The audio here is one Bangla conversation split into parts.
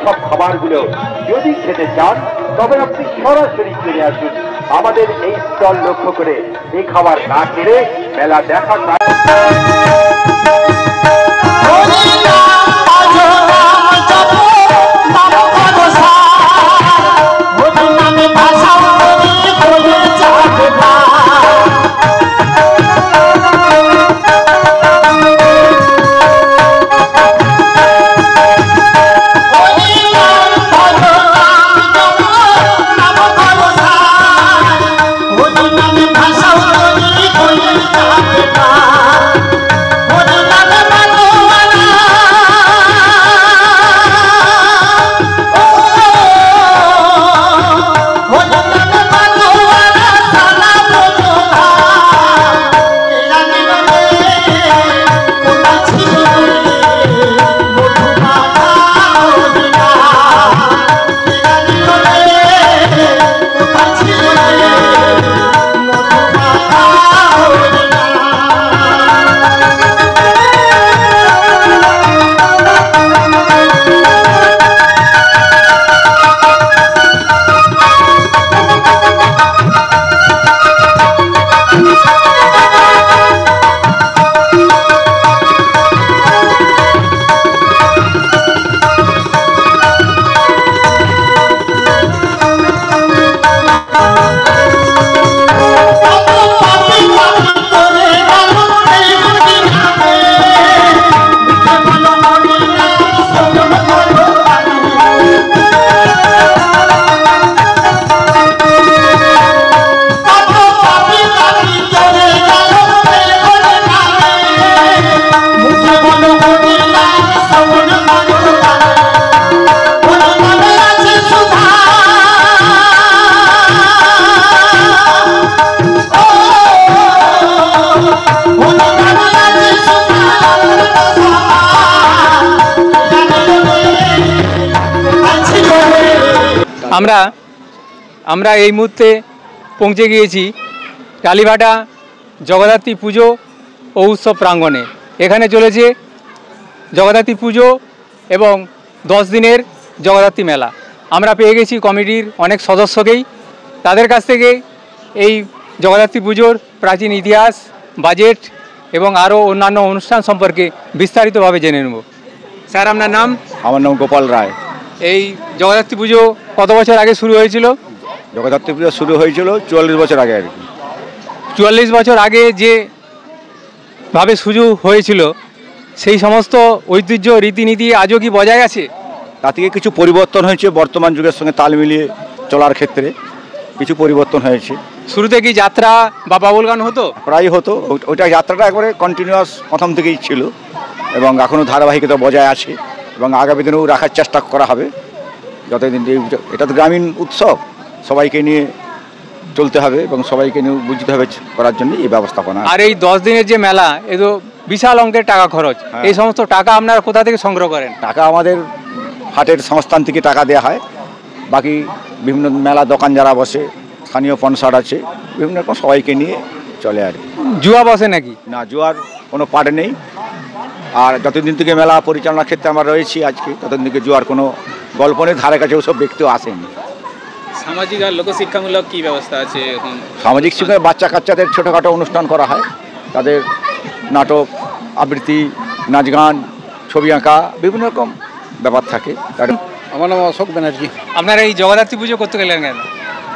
সব খাবারগুলো যদি খেতে চান তবে আপনি সরাসরি চলে আসুন আমাদের এই স্টল লক্ষ্য করে। এই খাবার না খেলে মেলা দেখা আমরা এই মুহূর্তে পৌঁছে গিয়েছি কালীভাটা জগদ্ধাত্রী পুজো ও উৎসব প্রাঙ্গণে। এখানে চলেছে জগদ্ধাত্রী পুজো এবং 10 দিনের জগদ্ধাত্রী মেলা। আমরা পেয়ে গেছি কমিটির অনেক সদস্যকেই। তাদের কাছ থেকে এই জগদ্ধাত্রী পুজোর প্রাচীন ইতিহাস, বাজেট এবং আরও অন্যান্য অনুষ্ঠান সম্পর্কে বিস্তারিতভাবে জেনে নেব। স্যার, আপনার নাম? আমার নাম গোপাল রায়। এই জগদ্ধাত্রী পুজো কত বছর আগে শুরু হয়েছিল? জগদ্ধাত্রী পুজো শুরু হয়েছিল 44 বছর আগে আর কি। 44 বছর আগে যেভাবে শুরু হয়েছিল সেই সমস্ত ঐতিহ্য রীতিনীতি আজও কি বজায় আছে? তা থেকে কিছু পরিবর্তন হয়েছে, বর্তমান যুগের সঙ্গে তাল মিলিয়ে চলার ক্ষেত্রে কিছু পরিবর্তন হয়েছে। শুরুতে কি যাত্রা বা বাউল গান হতো? প্রায় হতো। ওইটা যাত্রাটা একবারে কন্টিনিউয়াস প্রথম থেকেই ছিল এবং এখনও ধারাবাহিকতা বজায় আছে এবং আগামী দিনেও রাখার চেষ্টা করা হবে যতদিন। এটা তো গ্রামীণ উৎসব, সবাইকে নিয়ে চলতে হবে এবং সবাইকে নিয়ে বুঝতে হবে করার জন্য এই ব্যবস্থাপনা। আর এই 10 দিনের যে মেলা, এ তো বিশাল অঙ্কের টাকা খরচ। এই সমস্ত টাকা আপনারা কোথা থেকে সংগ্রহ করেন? টাকা আমাদের হাটের সংস্থান থেকে টাকা দেওয়া হয়, বাকি বিভিন্ন মেলা দোকান যারা বসে, স্থানীয় স্পন্সর আছে, বিভিন্ন রকম সবাইকে নিয়ে চলে আর কি। জুয়া বসে নাকি? না, জুয়ার কোনো পার্ট নেই। আর যতদিন থেকে মেলা পরিচালনার ক্ষেত্রে আমরা রয়েছি আজকে, ততদিন থেকে জুয়ার কোনো গল্প নেই, ধারে কাছে ওসব ব্যক্তিও আসেনি। সামাজিক আর লোকশিক্ষামূলক কী ব্যবস্থা আছে এখন? সামাজিক শিক্ষায় বাচ্চা কাচ্চাদের ছোটোখাটো অনুষ্ঠান করা হয়, তাদের নাটক, আবৃত্তি, নাচ গান, ছবি আঁকা, বিভিন্ন রকম ব্যাপার থাকে। আমার নাম অশোক ব্যানার্জি। আপনারা এই জগদ্ধাত্রী পুজো করতে গেলেন কেন?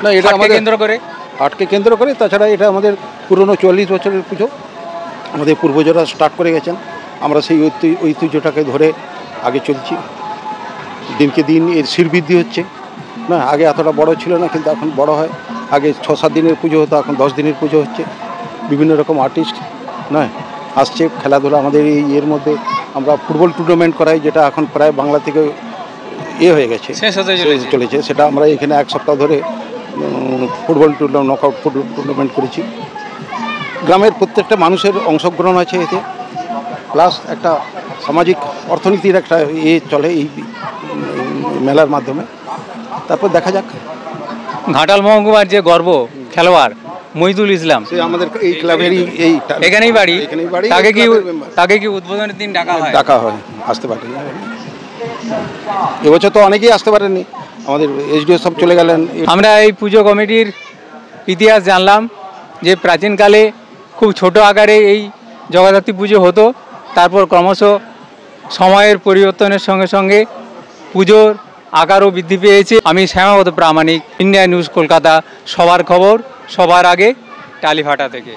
না, এটা আমাদের কেন্দ্র করে, হাটকে কেন্দ্র করে। তাছাড়া এটা আমাদের পুরনো 44 বছরের পুজো, আমাদের পূর্বজরা স্টার্ট করে গেছেন। আমরা সেই ঐতিহ্যটাকে ধরে আগে চলছি। দিনকে দিন এর শ্রীবৃদ্ধি হচ্ছে না। আগে এতটা বড় ছিল না, কিন্তু এখন বড় হয়। আগে 6-7 দিনের পুজো হতো, এখন 10 দিনের পুজো হচ্ছে। বিভিন্ন রকম আর্টিস্ট না আসছে। খেলাধুলা আমাদের এই এর মধ্যে আমরা ফুটবল টুর্নামেন্ট করাই, যেটা এখন প্রায় বাংলা থেকে হয়ে গেছে, চলেছে। সেটা আমরা এখানে 1 সপ্তাহ ধরে ফুটবল নকআউট ফুটবল টুর্নামেন্ট করেছি। গ্রামের প্রত্যেকটা মানুষের অংশগ্রহণ আছে এতে, প্লাস একটা সামাজিক অর্থনীতির একটা চলে এই মেলার মাধ্যমে। তারপর দেখা যাক। ঘাটাল মহকুমার যে গর্ব খেলোয়াড় মহিদুল ইসলাম, সে আমাদের এই ক্লাবেরই এখানেই বাড়ি। তাকে কি উদ্বোধনের দিন ডাকা হয়? ডাকা হয়, আসতে পারে। এবছর তো অনেকেই আসতে পারেননি, আমাদের এসডিও সব চলে গেলেন। আমরা এই পুজো কমিটির ইতিহাস জানলাম যে প্রাচীনকালে খুব ছোট আকারে এই জগদ্ধাত্রী পুজো হতো, তারপর ক্রমশ সময়ের পরিবর্তনের সঙ্গে সঙ্গে পুজোর আকারও বৃদ্ধি পেয়েছে। আমি শ্যামাপদ প্রামাণিক, ইন্ডিয়া নিউজ কলকাতা, সবার খবর সবার আগে, টালিভাটা থেকে।